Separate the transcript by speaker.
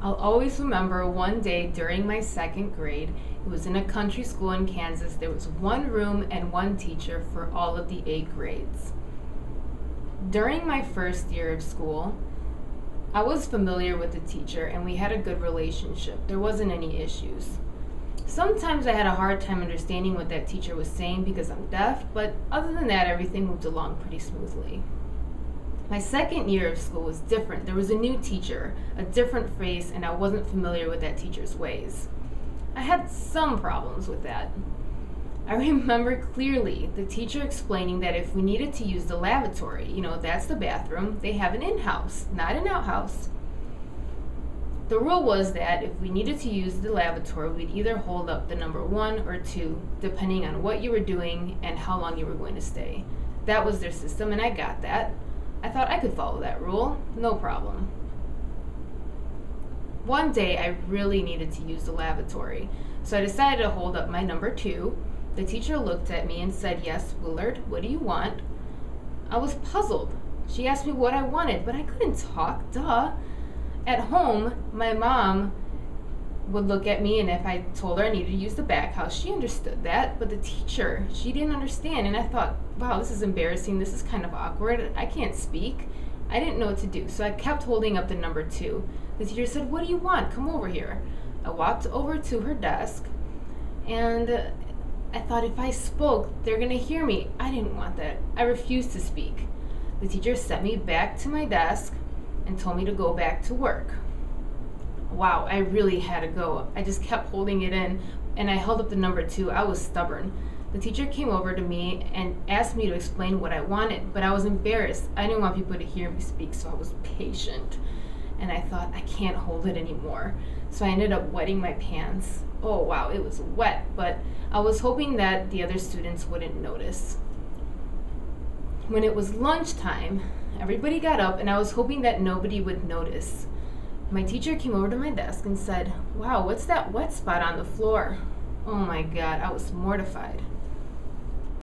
Speaker 1: I'll always remember one day during my second grade. It was in a country school in Kansas. There was one room and one teacher for all of the 8 grades. During my first year of school, I was familiar with the teacher and we had a good relationship. There wasn't any issues. Sometimes I had a hard time understanding what that teacher was saying because I'm deaf, but other than that, everything moved along pretty smoothly. My second year of school was different. There was a new teacher, a different face, and I wasn't familiar with that teacher's ways. I had some problems with that. I remember clearly the teacher explaining that if we needed to use the lavatory, that's the bathroom, they have an in-house, not an outhouse. The rule was that if we needed to use the lavatory, we'd either hold up the number 1 or 2, depending on what you were doing and how long you were going to stay. That was their system, and I got that. I thought I could follow that rule, no problem. One day I really needed to use the lavatory, so I decided to hold up my number 2. The teacher looked at me and said, "Yes, Willard, what do you want?" I was puzzled. She asked me what I wanted, but I couldn't talk, duh. At home, my mom would look at me, and if I told her I needed to use the back house, she understood that, but the teacher, she didn't understand, and I thought, wow, this is embarrassing, this is kind of awkward, I can't speak. I didn't know what to do, so I kept holding up the number 2. The teacher said, "What do you want? Come over here." I walked over to her desk, and I thought if I spoke, they're going to hear me. I didn't want that. I refused to speak. The teacher sent me back to my desk and told me to go back to work. Wow, I really had to go. I just kept holding it in, and I held up the number 2. I was stubborn. The teacher came over to me and asked me to explain what I wanted, but I was embarrassed. I didn't want people to hear me speak, so I was patient. And I thought, I can't hold it anymore. So I ended up wetting my pants. Oh wow, it was wet, but I was hoping that the other students wouldn't notice. When it was lunchtime, everybody got up, and I was hoping that nobody would notice. My teacher came over to my desk and said, "Wow, what's that wet spot on the floor?" Oh my God, I was mortified.